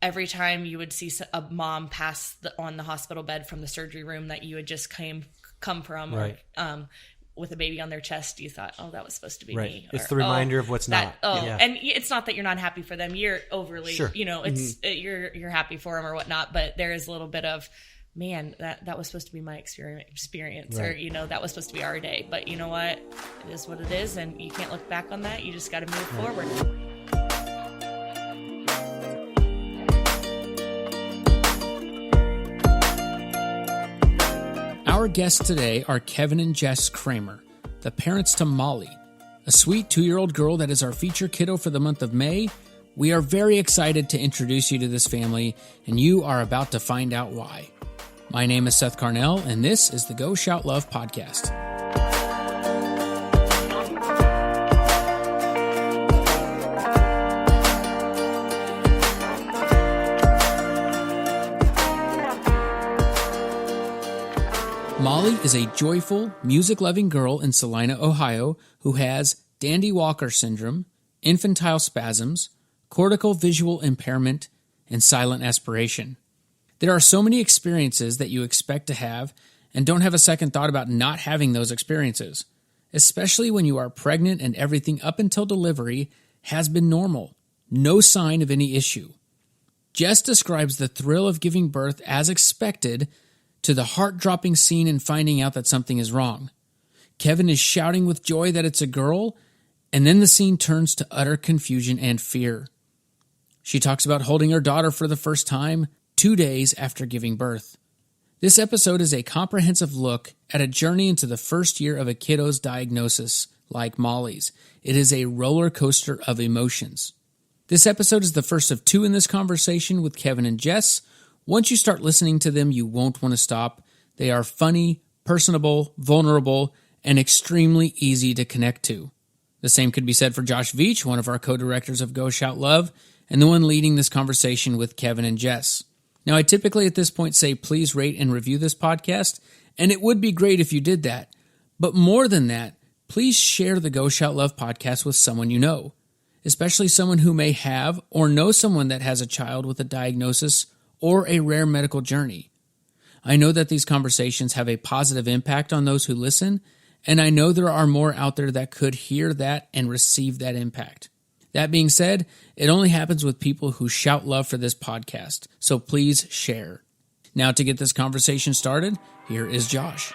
every time you would see a mom pass on the hospital bed from the surgery room that you had just come from, right. or with a baby on their chest, you thought, oh, that was supposed to be right. me. It's the reminder of what's not. And it's not that you're not happy for them. You're overly, sure. It's you're happy for them or whatnot. But there is a little bit of, man, that was supposed to be my experience, right. or that was supposed to be our day. But you know what? It is what it is, and you can't look back on that. You just got to move forward. Our guests today are Kevin and Jess Kramer, the parents to Molly, a sweet 2-year-old girl that is our feature kiddo for the month of May. We are very excited to introduce you to this family, and you are about to find out why. My name is Seth Carnell, and this is the Go Shout Love podcast. Molly is a joyful, music-loving girl in Celina, Ohio, who has Dandy Walker syndrome, infantile spasms, cortical visual impairment, and silent aspiration. There are so many experiences that you expect to have and don't have a second thought about not having those experiences, especially when you are pregnant and everything up until delivery has been normal, no sign of any issue. Jess describes the thrill of giving birth as expected to the heart-dropping scene and finding out that something is wrong. Kevin is shouting with joy that it's a girl, and then the scene turns to utter confusion and fear. She talks about holding her daughter for the first time 2 days after giving birth. This episode is a comprehensive look at a journey into the first year of a kiddo's diagnosis like Molly's. It is a roller coaster of emotions. This episode is the first of 2 in this conversation with Kevin and Jess. Once you start listening to them, you won't want to stop. They are funny, personable, vulnerable, and extremely easy to connect to. The same could be said for Josh Veach, one of our co-directors of Go Shout Love, and the one leading this conversation with Kevin and Jess. Now, I typically at this point say please rate and review this podcast, and it would be great if you did that. But more than that, please share the Go Shout Love podcast with someone you know, especially someone who may have or know someone that has a child with a diagnosis or a rare medical journey. I know that these conversations have a positive impact on those who listen, and I know there are more out there that could hear that and receive that impact. That being said, it only happens with people who shout love for this podcast, so please share. Now to get this conversation started, here is Josh.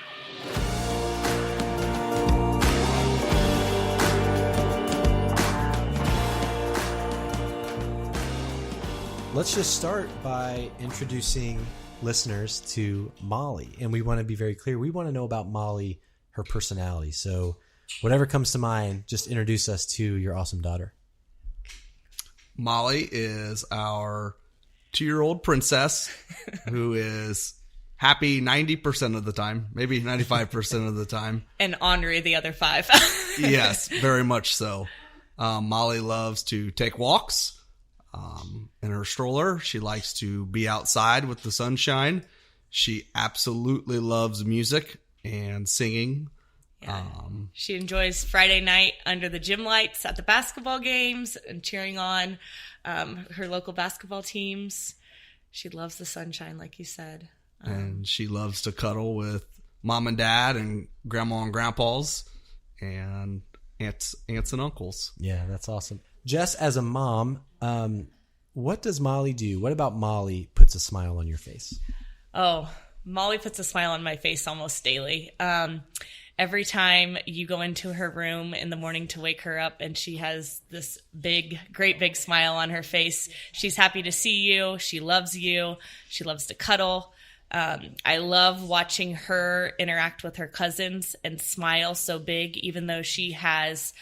Let's just start by introducing listeners to Molly. And we want to be very clear. We want to know about Molly, her personality. So whatever comes to mind, just introduce us to your awesome daughter. Molly is our 2-year-old princess who is happy 90% of the time, maybe 95% of the time. And ornery the other 5. Yes, very much so. Molly loves to take walks. In her stroller. She likes to be outside with the sunshine. She absolutely loves music and singing. Yeah. She enjoys Friday night under the gym lights at the basketball games and cheering on her local basketball teams. She loves the sunshine, like you said. And she loves to cuddle with mom and dad and grandma and grandpas and aunts and uncles. Yeah, that's awesome. Jess, as a mom, what does Molly do? What about Molly puts a smile on your face? Oh, Molly puts a smile on my face almost daily. Every time you go into her room in the morning to wake her up and she has this great big smile on her face. She's happy to see you. She loves you. She loves to cuddle. I love watching her interact with her cousins and smile so big, even though she has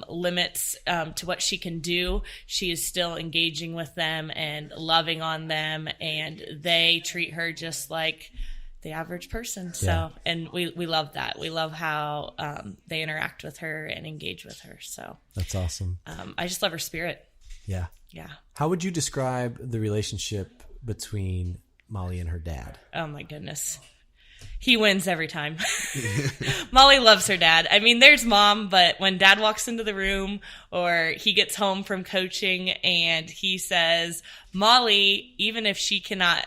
limits to what she can do. She is still engaging with them and loving on them, and they treat her just like the average person. So, and we love that. We love how they interact with her and engage with her. So that's awesome. I just love her spirit. Yeah. Yeah. How would you describe the relationship between Molly and her dad? Oh my goodness. He wins every time. Molly loves her dad. I mean, there's mom, but when dad walks into the room or he gets home from coaching and he says, Molly, even if she cannot,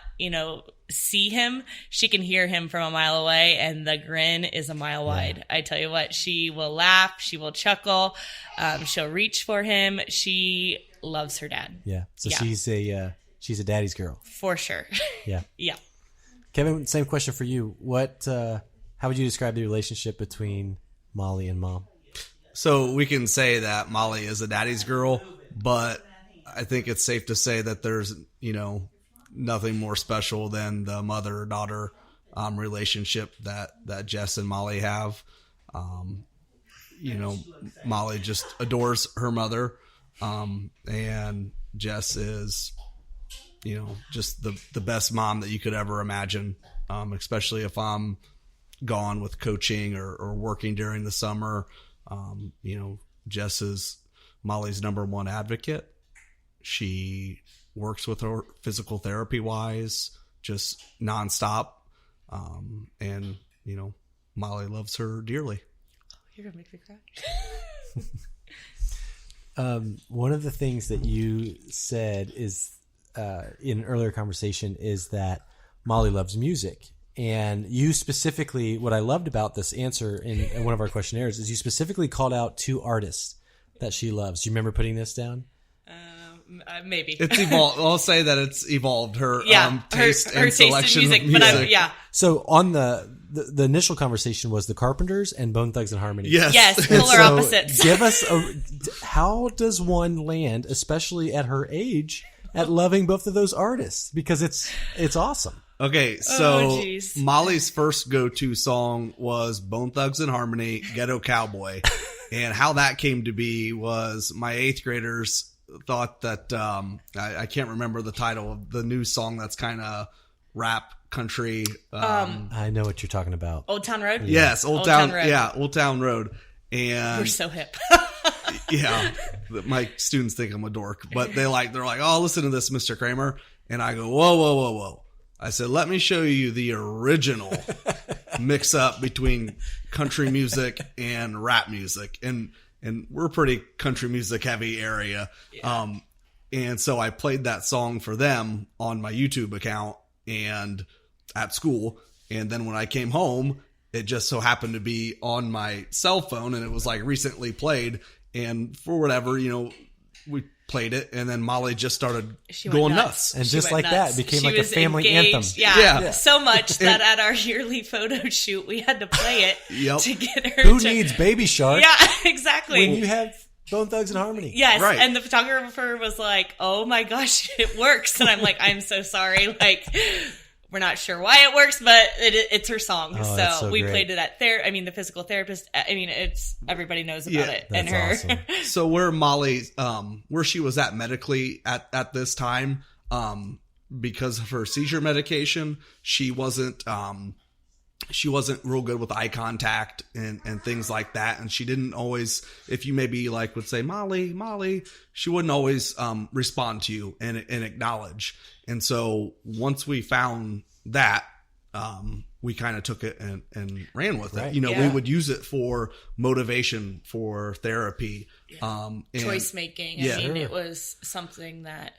see him, she can hear him from a mile away, and the grin is a mile wide. I tell you what, she will laugh, she will chuckle, she'll reach for him. She loves her dad. Yeah. So she's a daddy's girl. For sure. Yeah. Yeah. Kevin, same question for you. How would you describe the relationship between Molly and mom? So we can say that Molly is a daddy's girl, but I think it's safe to say that there's, nothing more special than the mother-daughter relationship that Jess and Molly have. Molly just adores her mother, and Jess is, just the best mom that you could ever imagine, especially if I'm gone with coaching or working during the summer. Jess is Molly's number one advocate. She works with her physical therapy wise, just nonstop. And Molly loves her dearly. You're going to make me cry. One of the things that you said is, in an earlier conversation, is that Molly loves music. And you specifically, what I loved about this answer in one of our questionnaires is you specifically called out 2 artists that she loves. Do you remember putting this down? Maybe. It's evolved. I'll say that it's evolved. Her taste her and selection taste in music. of music. So on the initial conversation was the Carpenters and Bone Thugs and Harmony. Yes. Polar opposites. Give us how does one land, especially at her age, at loving both of those artists? Because it's awesome. Okay, so geez. Molly's first go-to song was Bone Thugs and Harmony, Ghetto Cowboy. And how that came to be was my 8th graders thought that, I can't remember the title of the new song that's kind of rap country. I know what you're talking about. Old Town Road? Yes, Old Town Road. Yeah, Old Town Road. And We're so hip. yeah, my students think I'm a dork, but they're like, oh, listen to this, Mr. Kramer. And I go, whoa. I said, let me show you the original mix up between country music and rap music. And we're a pretty country music heavy area. Yeah. And so I played that song for them on my YouTube account and at school. And then when I came home, it just so happened to be on my cell phone and it was like recently played. And for whatever, we played it, and then Molly just started going nuts. And just like that, it became like a family anthem. Yeah. So much that at our yearly photo shoot, we had to play it to get her Who needs Baby Shark? Yeah, exactly. When you have Bone Thugs and Harmony. Yes, right. And the photographer was like, oh my gosh, it works. And I'm like, I'm so sorry. Like, we're not sure why it works, but it's her song. So we played it at the physical therapist. It's everybody knows about it. That's and her. awesome. So where Molly, where she was at medically at this time, because of her seizure medication, she wasn't real good with eye contact and things like that. And she didn't always, if you maybe like would say, Molly, she wouldn't always respond to you and acknowledge. And so once we found that, we kind of took it and ran with it. We would use it for motivation, for therapy, choice making. Yeah. It was something that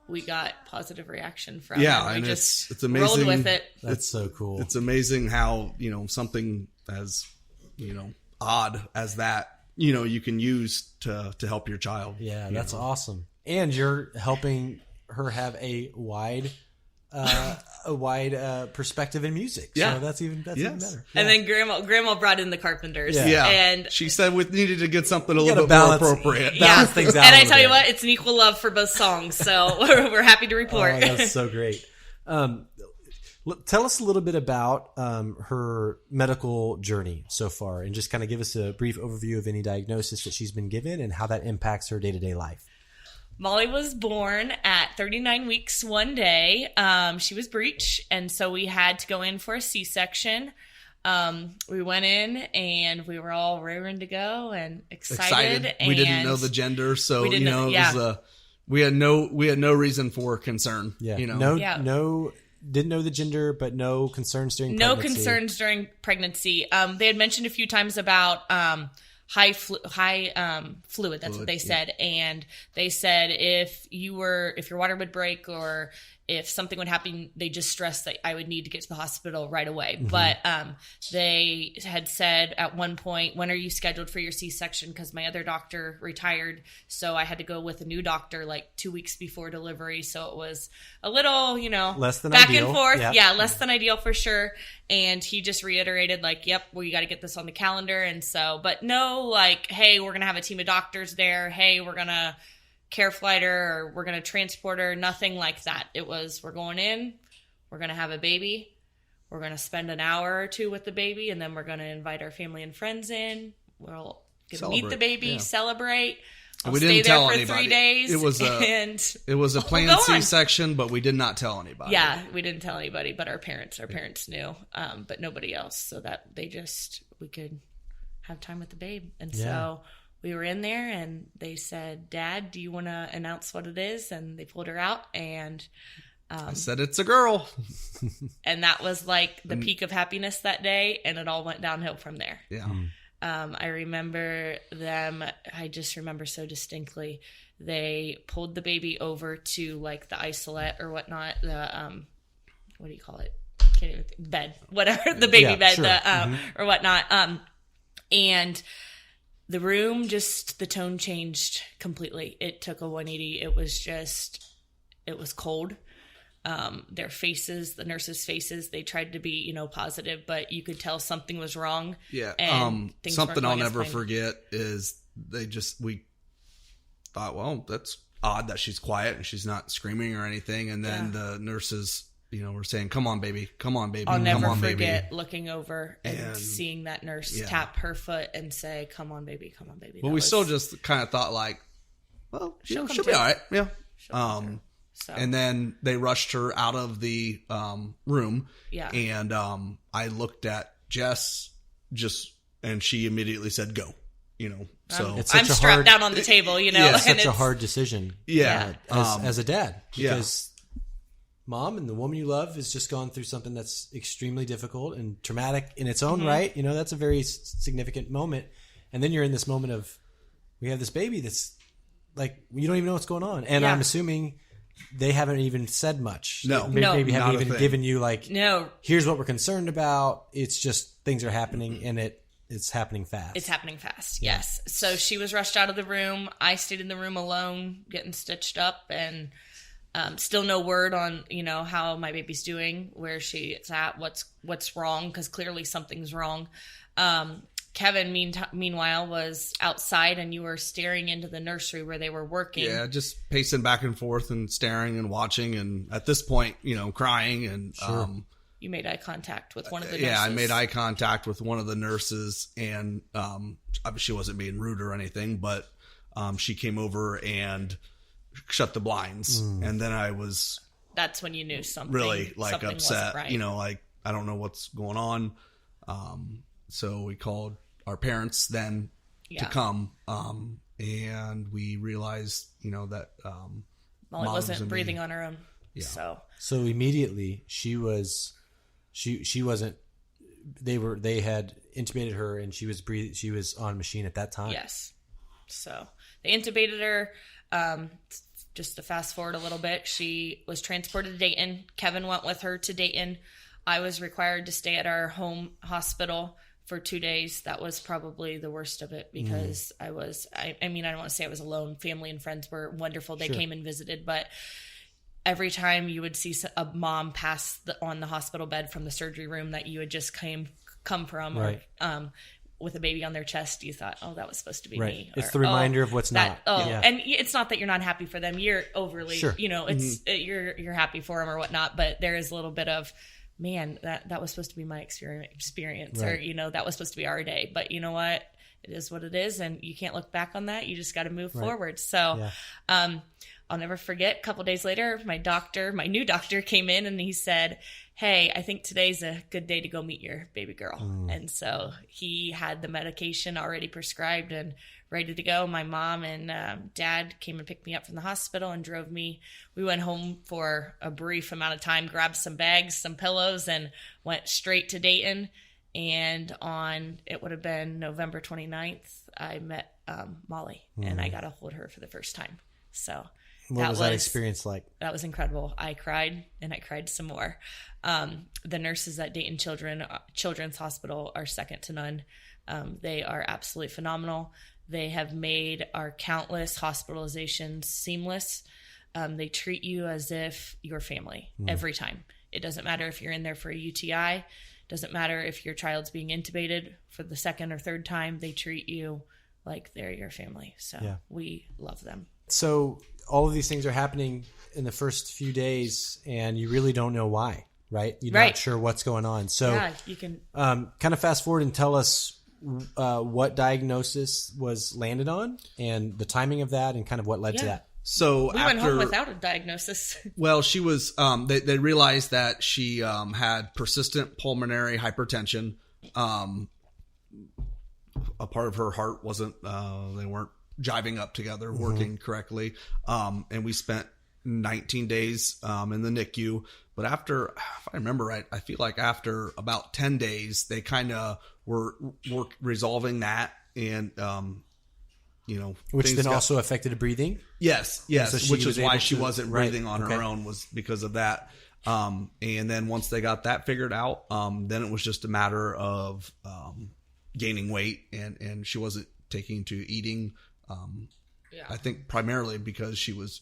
we got positive reaction from. Yeah, and and we it's just amazing. rolled with it. That's so cool. It's amazing how, something as, odd as that, you can use to help your child. Yeah, that's awesome. And you're helping her have a wide perspective in music. Yeah. So that's even better. Yeah. And then grandma brought in the Carpenters. Yeah. And she said we needed to get something a little bit balance, more appropriate. Balance things out. And I tell you what, it's an equal love for both songs. So we're happy to report. Oh, that's so great. Tell us a little bit about her medical journey so far, and just kind of give us a brief overview of any diagnosis that she's been given and how that impacts her day-to-day life. Molly was born at 39 weeks one day. She was breech, and so we had to go in for a C-section. We went in, and we were all raring to go and excited. And we didn't know the gender, so it was we had no reason for concern. Yeah. You know? No didn't know the gender, but no concerns during pregnancy. No concerns during pregnancy. They had mentioned a few times about high fluid. That's what they said. And they said if your water would break or if something would happen, they just stressed that I would need to get to the hospital right away. Mm-hmm. But they had said at one point, when are you scheduled for your C-section? Because my other doctor retired. So I had to go with a new doctor like 2 weeks before delivery. So it was a little, less than back ideal. And forth. Yeah, less than ideal for sure. And he just reiterated like, yep, well, you got to get this on the calendar. And so, but no, like, hey, we're going to have a team of doctors there. Hey, we're going to care flight her or we're going to transport her. Nothing like that. It was, we're going in, we're going to have a baby. We're going to spend an hour or two with the baby. And then we're going to invite our family and friends in. Get to meet the baby, celebrate. I'll we stay didn't there tell for anybody. 3 days. It was a planned C-section, but we did not tell anybody. Yeah, we didn't tell anybody, but our parents knew, but nobody else, so that we could have time with the babe. And so we were in there, and they said, "Dad, do you want to announce what it is?" And they pulled her out, and I said, "It's a girl." And that was like the peak of happiness that day, and it all went downhill from there. Yeah. I remember them. I just remember so distinctly. They pulled the baby over to like the isolette or whatnot. The what do you call it? Can't even think. Bed, whatever the baby bed, sure. Or whatnot. And the room, just the tone changed completely. It took a 180. It was cold. Their faces, the nurses' faces, they tried to be, positive, but you could tell something was wrong. Yeah. Something I'll never forget is we thought, well, that's odd that she's quiet and she's not screaming or anything. And then the nurses, were saying, "Come on, baby. Come on, baby. I'll never come on, forget baby." looking over and seeing that nurse tap her foot and say, "Come on, baby. Come on, baby." But we still just kind of thought like, well, she'll be all right. Yeah. So. And then they rushed her out of the room. Yeah. And I looked at Jess and she immediately said, "Go." So I'm strapped down on the table, Yeah, it's such a hard decision. Yeah. As a dad. Because mom and the woman you love has just gone through something that's extremely difficult and traumatic in its own right. That's a very significant moment. And then you're in this moment of, we have this baby that's like, you don't even know what's going on. And I'm assuming they haven't even said much. No. Maybe haven't even given you here's what we're concerned about. It's just things are happening and it's happening fast. It's happening fast, yes. So she was rushed out of the room. I stayed in the room alone, getting stitched up, and still no word on, how my baby's doing, where she's at, what's wrong, because clearly something's wrong. Kevin, meanwhile, was outside, and you were staring into the nursery where they were working. Yeah, just pacing back and forth and staring and watching, and at this point, crying. And sure. You made eye contact with one of the nurses. Yeah, I made eye contact with one of the nurses, and she wasn't being rude or anything, but she came over and shut the blinds, and then I was. That's when you knew something really something upset. Right. I don't know what's going on. So we called our parents then to come, and we realized, that Molly wasn't breathing on her own. Yeah. So immediately she wasn't. They had intubated her, and she was on a machine at that time. Yes. So they intubated her. Just to fast forward a little bit, she was transported to Dayton. Kevin went with her to Dayton. I was required to stay at our home hospital for 2 days. That was probably the worst of it because I don't want to say I was alone. Family and friends were wonderful. They came and visited, but every time you would see a mom pass on the hospital bed from the surgery room that you had just come from, right. or with a baby on their chest, you thought, "Oh, that was supposed to be right. me." It's the reminder of what's not. And it's not that you're not happy for them. You're overly, it's you're happy for them or whatnot. But there is a little bit of, man, that was supposed to be my experience, right. Or that was supposed to be our day. But you know what? It is what it is, and you can't look back on that. You just got to move forward. So, I'll never forget, a couple days later, my new doctor came in and he said, hey, I think today's a good day to go meet your baby girl. And so he had the medication already prescribed and ready to go. My mom and dad came and picked me up from the hospital and drove me. We went home for a brief amount of time, grabbed some bags, some pillows, and went straight to Dayton. And it would have been November 29th, I met Molly, and I got to hold her for the first time. So what was that experience like? That was incredible. I cried, and I cried some more. The nurses at Dayton Children's Hospital are second to none. They are absolutely phenomenal. They have made our countless hospitalizations seamless. They treat you as if you're family every time. It doesn't matter if you're in there for a UTI. Doesn't matter if your child's being intubated for the second or third time. They treat you like they're your family. So we love them. So all of these things are happening in the first few days, and you really don't know why, right? You're not sure what's going on. So you can kind of fast forward and tell us what diagnosis was landed on and the timing of that and kind of what led to that. So we went home without a diagnosis. Well, she was. They realized that she had persistent pulmonary hypertension. A part of her heart wasn't. They weren't jiving up together, working correctly. And we spent 19 days in the NICU. But after, if I remember right, I feel like after about 10 days, they kind of were resolving that, and which then also affected the breathing. Yes, so which is why she wasn't breathing on her own, was because of that. And then once they got that figured out, then it was just a matter of gaining weight, and she wasn't taking to eating. I think primarily because she was,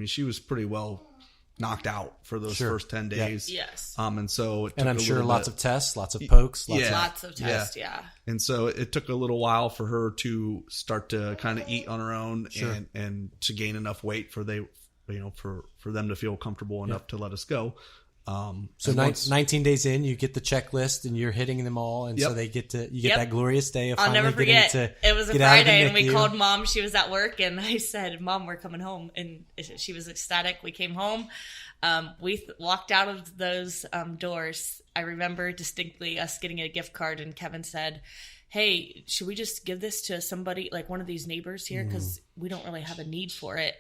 she was pretty well knocked out for those first 10 days. Yes. And so it took I'm sure lots of tests, lots of pokes, lots of tests. And so it took a little while for her to start to kind of eat on her own and to gain enough weight for them to feel comfortable enough to let us go. So 19 days in, you get the checklist and you're hitting them all, and so you get that glorious day of finally I'll never forget. It was a Friday, and we NICU. called Mom. She was at work, and I said, "Mom, we're coming home," and she was ecstatic. We came home. We walked out of those doors. I remember distinctly us getting a gift card, and Kevin said, hey, should we just give this to somebody, like one of these neighbors here? Because we don't really have a need for it.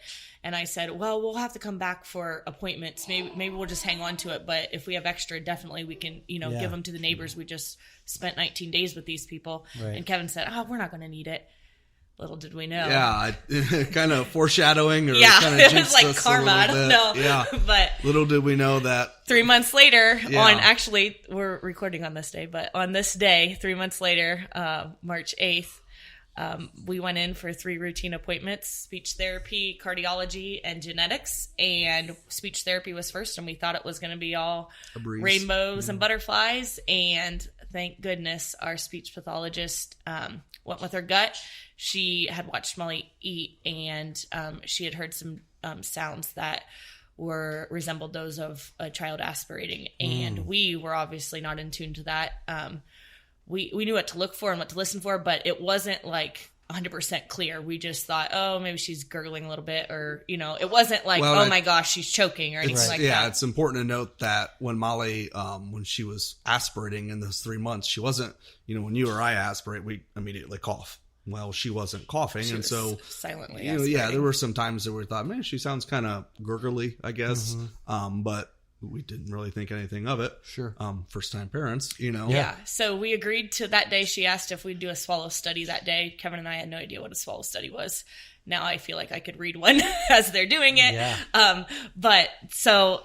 And I said, well, we'll have to come back for appointments. Maybe we'll just hang on to it. But if we have extra, definitely we can, give them to the neighbors. We just spent 19 days with these people. Right. And Kevin said, we're not going to need it. Little did we know. Yeah, kind of foreshadowing or kind of it was like karma. I don't know. Yeah, but little did we know that 3 months later, we're recording on this day, but on this day, 3 months later, March 8th, we went in for 3 routine appointments: speech therapy, cardiology, and genetics. And speech therapy was first, and we thought it was going to be all rainbows and butterflies. And thank goodness our speech pathologist went with her gut. She had watched Molly eat, and she had heard some sounds that resembled those of a child aspirating. And we were obviously not in tune to that. We knew what to look for and what to listen for, but it wasn't like 100% clear. We just thought, maybe she's gurgling a little bit, or, it wasn't like, my gosh, she's choking or anything like that. Yeah, it's important to note that when Molly, when she was aspirating in those 3 months, she wasn't, when you or I aspirate, we immediately cough. Well, she wasn't coughing, she and so silently. There were some times that we thought, man, she sounds kind of gurgly, I guess. But we didn't really think anything of it. Sure. First time parents, Yeah. So we agreed to that day. She asked if we'd do a swallow study that day. Kevin and I had no idea what a swallow study was. Now I feel like I could read one as they're doing it. Yeah. But so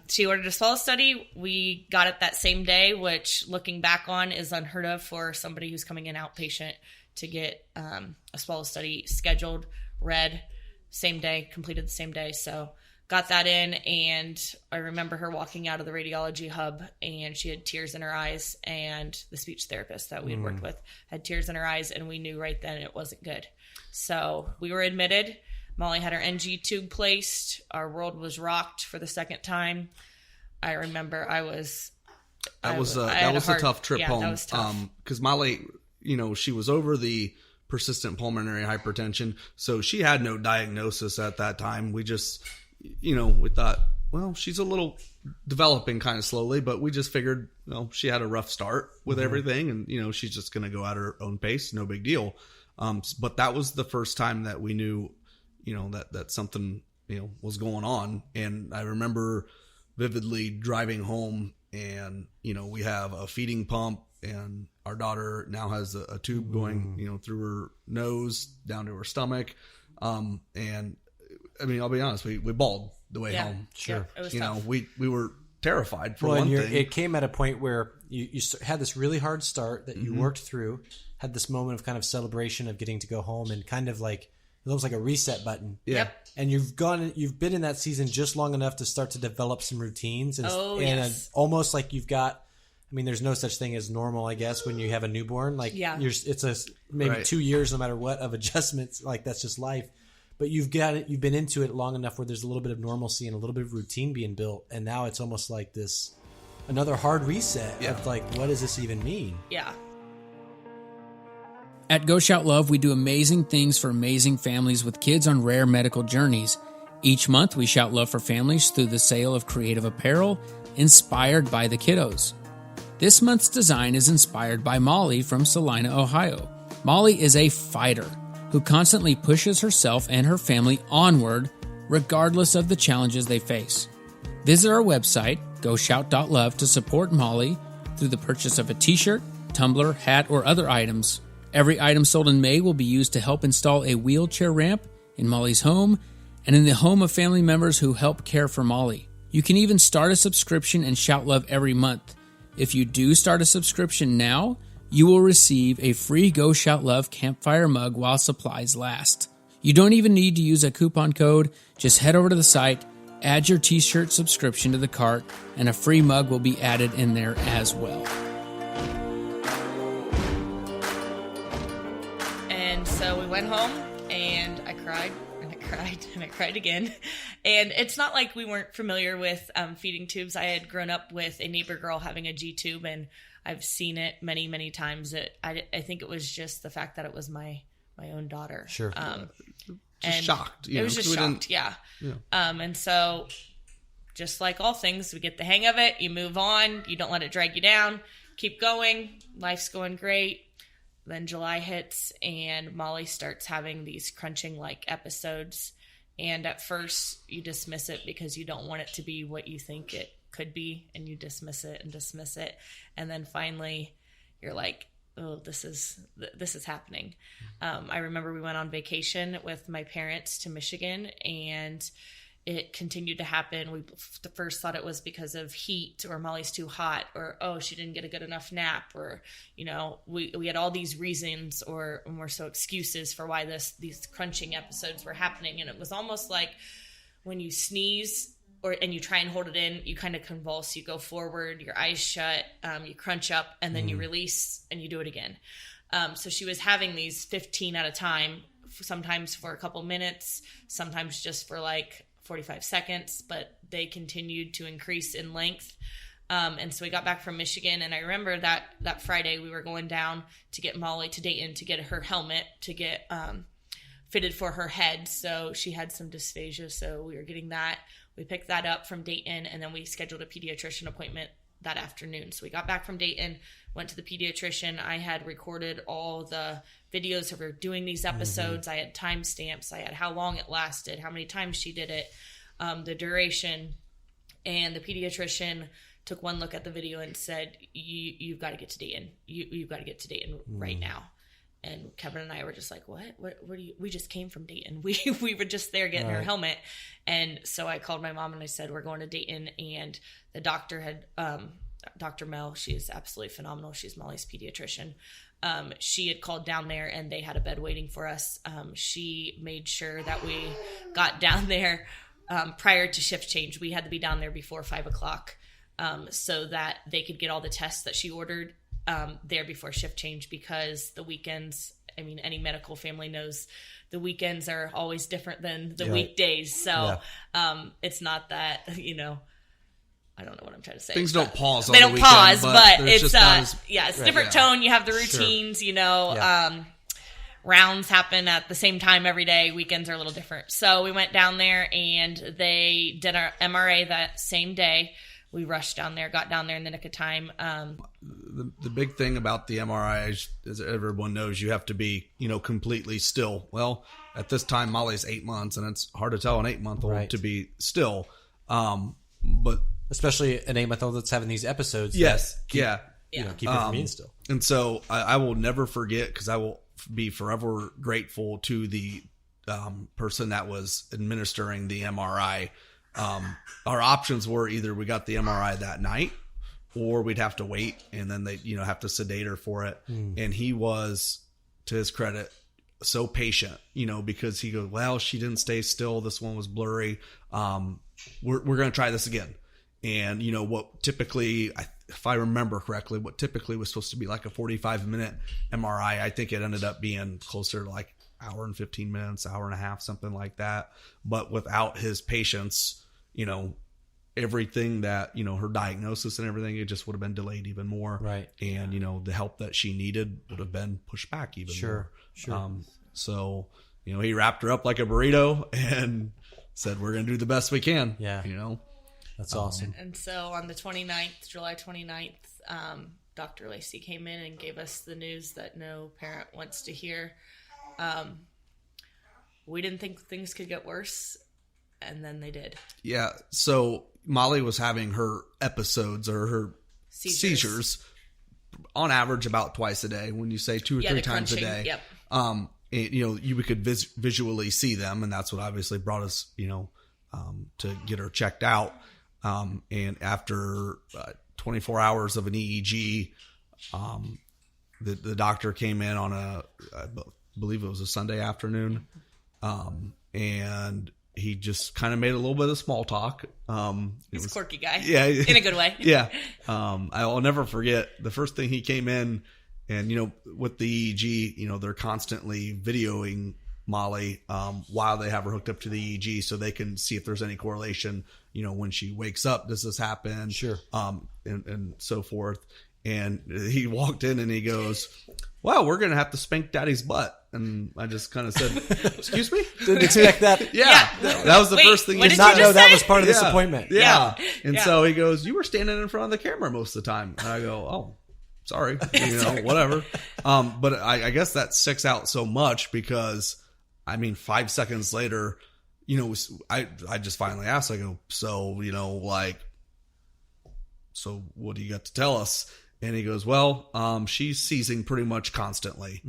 she ordered a swallow study. We got it that same day, which looking back on is unheard of for somebody who's coming in outpatient to get a swallow study scheduled, read, same day, completed the same day. So got that in, and I remember her walking out of the radiology hub, and she had tears in her eyes, and the speech therapist that we had worked with had tears in her eyes, and we knew right then it wasn't good. So we were admitted. Molly had her NG tube placed. Our world was rocked for the second time. I remember that was a tough trip home. That was tough. 'Cause Molly, she was over the persistent pulmonary hypertension. So she had no diagnosis at that time. We just, we thought, well, she's a little developing kind of slowly, but we just figured, she had a rough start with everything, and she's just going to go at her own pace, no big deal. But that was the first time that we knew, that something, was going on. And I remember vividly driving home, and we have a feeding pump, and our daughter now has a tube going, through her nose down to her stomach. And I mean, I'll be honest, we bawled the way home. Sure. Yeah, it was tough. We were terrified for one thing. It came at a point where you had this really hard start that you worked through, had this moment of kind of celebration of getting to go home, and kind of like, it looks like a reset button. Yeah. Yep. And you've been in that season just long enough to start to develop some routines, and, almost like you've got, I mean, there's no such thing as normal, I guess, when you have a newborn. Like, it's maybe 2 years, no matter what, of adjustments. Like, that's just life. But you've been into it long enough where there's a little bit of normalcy and a little bit of routine being built, and now it's almost like another hard reset of like, what does this even mean? Yeah. At Go Shout Love, we do amazing things for amazing families with kids on rare medical journeys. Each month, we shout love for families through the sale of creative apparel inspired by the kiddos. This month's design is inspired by Molly from Celina, Ohio. Molly is a fighter who constantly pushes herself and her family onward, regardless of the challenges they face. Visit our website, goshout.love, to support Molly through the purchase of a t-shirt, tumbler, hat, or other items. Every item sold in May will be used to help install a wheelchair ramp in Molly's home and in the home of family members who help care for Molly. You can even start a subscription and shout love every month. If you do start a subscription now, you will receive a free Go Shout Love campfire mug while supplies last. You don't even need to use a coupon code. Just head over to the site, add your t-shirt subscription to the cart, and a free mug will be added in there as well. And so we went home, and I cried, and I cried, and I cried again. And it's not like we weren't familiar with feeding tubes. I had grown up with a neighbor girl having a G tube, and I've seen it many, many times. I think it was just the fact that it was my own daughter. Sure. Just shocked. It was just shocked, yeah. And so, just like all things, we get the hang of it. You move on. You don't let it drag you down. Keep going. Life's going great. Then July hits, and Molly starts having these crunching-like episodes. And at first, you dismiss it because you don't want it to be what you think it could be, and you dismiss it. And then finally you're like, oh, this is happening. I remember we went on vacation with my parents to Michigan, and it continued to happen. We first thought it was because of heat, or Molly's too hot, or, oh, she didn't get a good enough nap, or, we had all these reasons or more so excuses for why these crunching episodes were happening. And it was almost like when you sneeze and you try and hold it in, you kind of convulse, you go forward, your eyes shut, you crunch up, and then you release and you do it again. So she was having these 15 at a time, sometimes for a couple minutes, sometimes just for like 45 seconds, but they continued to increase in length. And so we got back from Michigan, and I remember that Friday we were going down to get Molly to Dayton to get her helmet to get fitted for her head. So she had some dysphagia, so we were getting that. We picked that up from Dayton, and then we scheduled a pediatrician appointment that afternoon. So we got back from Dayton, went to the pediatrician. I had recorded all the videos of her doing these episodes. I had timestamps. I had how long it lasted, how many times she did it, the duration. And the pediatrician took one look at the video and said, you've got to get to Dayton. You've got to get to Dayton right now. And Kevin and I were just like, what do you, we just came from Dayton. We were just there getting her helmet. And so I called my mom and I said, we're going to Dayton. And the doctor had, Dr. Mel, she is absolutely phenomenal. She's Molly's pediatrician. She had called down there and they had a bed waiting for us. She made sure that we got down there prior to shift change. We had to be down there before 5:00 so that they could get all the tests that she ordered there before shift change, because the weekends, I mean, any medical family knows the weekends are always different than the weekdays. So it's not that, I don't know what I'm trying to say. Things don't pause on the weekend. They don't pause, but it's it's different tone. You have the routines, rounds happen at the same time every day. Weekends are a little different. So we went down there and they did our MRA that same day. We rushed down there, got down there in the nick of time. The big thing about the MRI, as everyone knows, you have to be, completely still. Well, at this time, Molly's 8 months, and it's hard to tell an 8-month-old to be still. But especially an 8-month-old that's having these episodes. Yes, keep her from being still. And so I will never forget, because I will be forever grateful to the person that was administering the MRI. Our options were either we got the MRI that night, or we'd have to wait, and then they, have to sedate her for it. And he was, to his credit, so patient, because he goes, well, she didn't stay still. This one was blurry. We're going to try this again. And, what typically, if I remember correctly, what typically was supposed to be like a 45-minute MRI, I think it ended up being closer to like hour and 15 minutes, hour and a half, something like that. But without his patience, everything that, her diagnosis and everything, it just would have been delayed even more. Right. And, the help that she needed would have been pushed back even more. Sure. So, he wrapped her up like a burrito and said, we're going to do the best we can. Yeah. That's awesome. And so on the 29th, July 29th, Dr. Lacey came in and gave us the news that no parent wants to hear. We didn't think things could get worse, and then they did. Yeah. So Molly was having her episodes or her seizures on average about twice a day. When you say 2 or 3 times crunching, a day, yep. You could visually see them, and that's what obviously brought us, to get her checked out. And after 24 hours of an EEG, the doctor came in on I believe it was a Sunday afternoon, and he just kind of made a little bit of small talk. He's a quirky guy. Yeah. In a good way. Yeah. I'll never forget the first thing he came in, and, with the EEG, they're constantly videoing Molly while they have her hooked up to the EEG, so they can see if there's any correlation, when she wakes up, does this happen? Sure. And so forth. And he walked in and he goes, well, we're going to have to spank daddy's butt. And I just kind of said, excuse me? Didn't expect that. Yeah. That was the first thing. What Did did not you know just that say? was part of this appointment. Yeah. And Yeah. so he goes, you were standing in front of the camera most of the time. And I go, oh, sorry. Whatever. But I guess that sticks out so much because, 5 seconds later, I just finally asked, I go, so what do you got to tell us? And he goes, well, she's seizing pretty much constantly.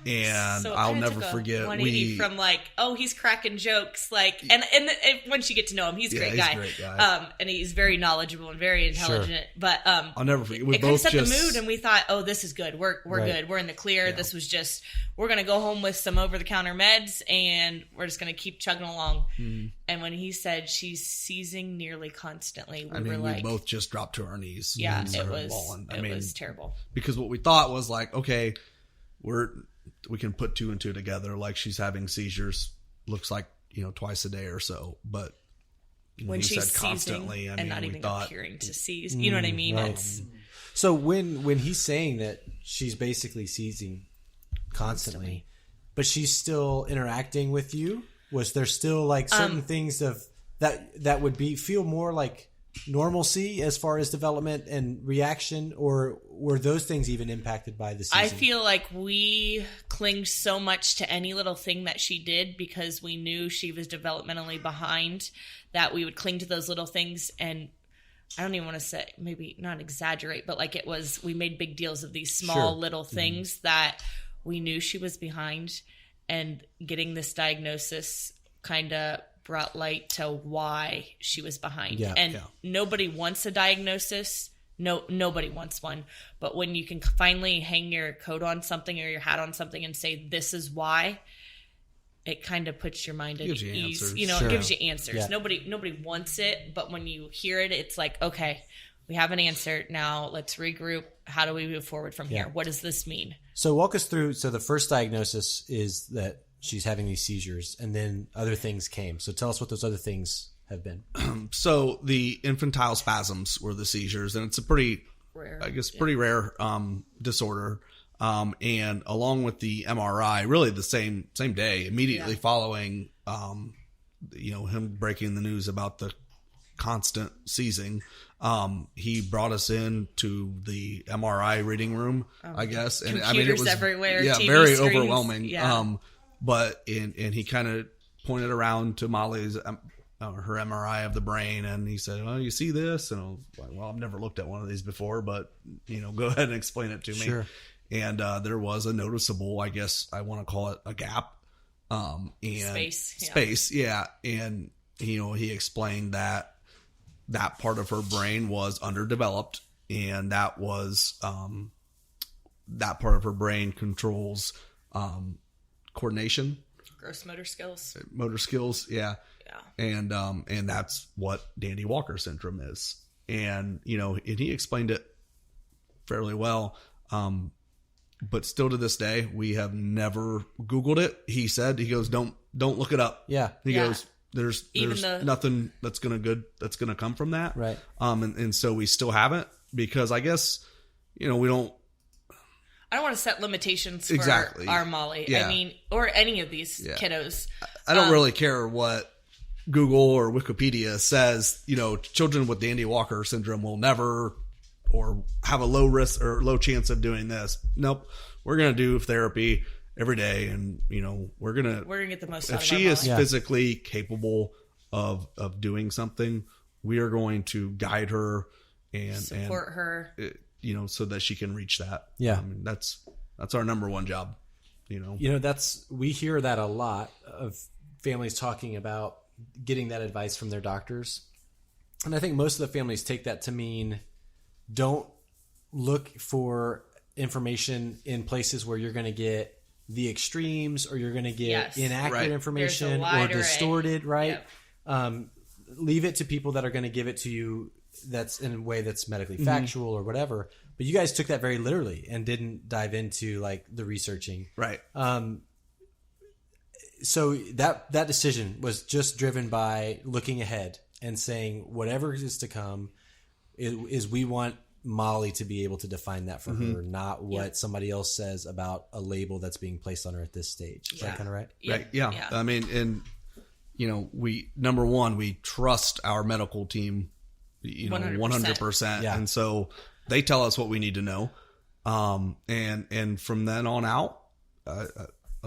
And So I'll never forget. 180 from he's cracking jokes, and once you get to know him, he's a great guy. And he's very knowledgeable and very intelligent. Sure. But I'll never forget. It kind of set the mood, and we thought, oh, this is good. We're Right. good. We're in the clear. Yeah. This was just, we're gonna go home with some over the counter meds, and we're just gonna keep chugging along. And when he said she's seizing nearly constantly, we both just dropped to our knees. yeah, and it started was bawling. it was terrible. Because what we thought was okay, we can put 2 and 2 together. Like, she's having seizures, looks like, twice a day or so. But When he she's said constantly, and not we even thought, appearing to seize, you know what I mean? Right. It's So when he's saying that she's basically seizing constantly, but she's still interacting with you, was there still certain things that would feel more like normalcy as far as development and reaction, or were those things even impacted by the season? I feel like we clinged so much to any little thing that she did because we knew she was developmentally behind, that we would cling to those little things. And I don't even want to say, maybe not exaggerate, but we made big deals of these small little things that we knew she was behind, and getting this diagnosis kind of brought light to why she was behind. Nobody wants a diagnosis. Nobody wants one. But when you can finally hang your coat on something or your hat on something and say, this is why, it kind of puts your mind at ease. Answers. It gives you answers. Yeah. Nobody wants it, but when you hear it, it's like, okay, we have an answer. Now let's regroup. How do we move forward from here? What does this mean? So walk us through. So the first diagnosis is that she's having these seizures, and then other things came. So tell us what those other things have been. So the infantile spasms were the seizures, and it's a pretty rare disorder. And along with the MRI, really the same day, immediately following, him breaking the news about the constant seizing, he brought us in to the MRI reading room, I guess. And computers it was everywhere, TV very screens. overwhelming. Yeah. But he kind of pointed around to Molly's, her MRI of the brain, and he said, "Oh, you see this?" And I was like, "Well, I've never looked at one of these before, but go ahead and explain it to me." Sure. And there was a noticeable, I guess I want to call it a gap, and space, yeah. And he explained that part of her brain was underdeveloped, and that was that part of her brain controls coordination, gross motor skills, yeah. And that's what Dandy Walker syndrome is, and and he explained it fairly well. But still to this day, we have never Googled it. He goes, don't look it up. Yeah. He goes, there's nothing that's gonna come from that. Right. And so we still haven't, because I guess, we don't. I don't want to set limitations for our Molly. Yeah. I mean, or any of these kiddos. I don't really care what Google or Wikipedia says. Children with Dandy Walker syndrome will never or have a low risk or low chance of doing this. Nope. We're going to do therapy every day. And, we're going to get the most if out of she our is Molly. physically capable of doing something, we are going to guide her and support her, so that she can reach that. Yeah. I mean, that's our number one job, we hear that a lot of families talking about getting that advice from their doctors. And I think most of the families take that to mean, don't look for information in places where you're going to get the extremes, or you're going to get inaccurate information or distorted, right? Yep. Leave it to people that are going to give it to you that's in a way that's medically factual or whatever. But you guys took that very literally and didn't dive into like the researching. Right. So that decision was just driven by looking ahead and saying whatever is to come is we want Molly to be able to define that for her, not what somebody else says about a label that's being placed on her at this stage. Is that kind of right? Right. Yeah. I mean, and we trust our medical team, 100%. Yeah. And so they tell us what we need to know. And from then on out,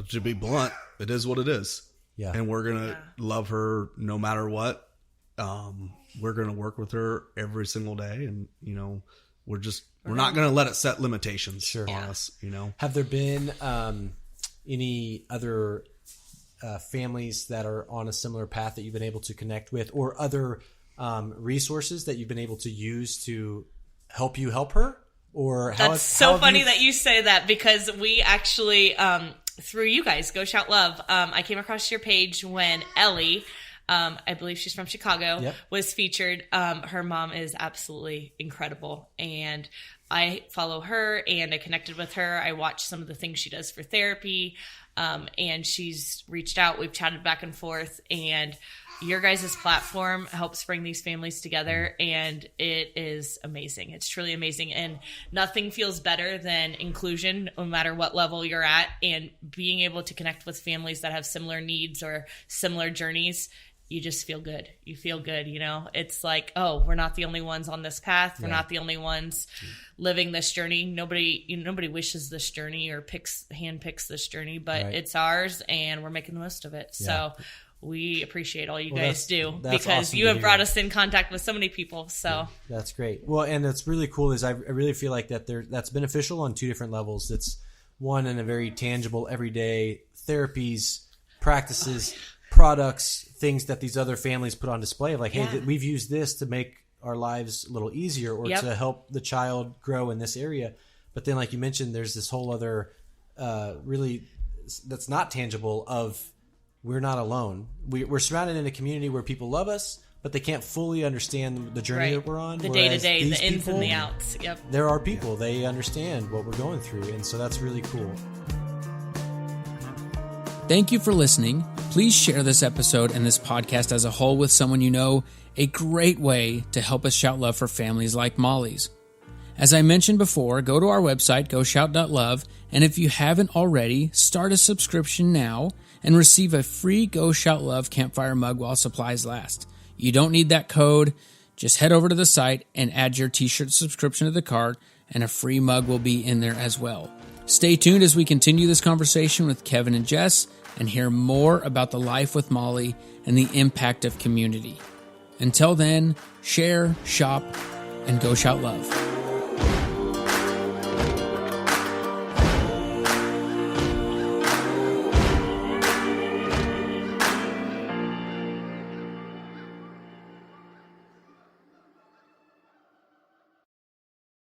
to be blunt, it is what it is. Yeah. And we're going to love her no matter what. We're going to work with her every single day. And, we're not going to let it set limitations on us, Have there been any other families that are on a similar path that you've been able to connect with, or other resources that you've been able to use to help you help her? Or That's so funny that you say that, because we actually, through you guys, Go Shout Love, I came across your page when Ellie, I believe she's from Chicago, was featured. Her mom is absolutely incredible, and I follow her, and I connected with her. I watched some of the things she does for therapy, and she's reached out. We've chatted back and forth, and your guys' platform helps bring these families together, and it is amazing. It's truly amazing, and nothing feels better than inclusion, no matter what level you're at, and being able to connect with families that have similar needs or similar journeys. You just feel good. You feel good, It's like, oh, we're not the only ones on this path. We're not the only ones living this journey. Nobody wishes this journey or handpicks this journey, but it's ours, and we're making the most of it. So we appreciate all you guys do, because awesome you have brought us in contact with so many people. So that's great. Well, and what's really cool is I really feel like that's beneficial on two different levels. It's one, in a very tangible, everyday therapies, practices, products, things that these other families put on display of like, hey, we've used this to make our lives a little easier, or to help the child grow in this area. But then, like you mentioned, there's this whole other really that's not tangible of, we're not alone. We're surrounded in a community where people love us, but they can't fully understand the journey that we're on. The day-to-day, the ins and the outs. Yep. There are people, they understand what we're going through, and so that's really cool. Thank you for listening. Please share this episode and this podcast as a whole with someone you know. A great way to help us shout love for families like Molly's. As I mentioned before, go to our website, goshout.love, and if you haven't already, start a subscription now and receive a free Go Shout Love campfire mug while supplies last. You don't need that code. Just head over to the site and add your t-shirt subscription to the cart, and a free mug will be in there as well. Stay tuned as we continue this conversation with Kevin and Jess and hear more about the life with Molly and the impact of community. Until then, share, shop, and go shout love.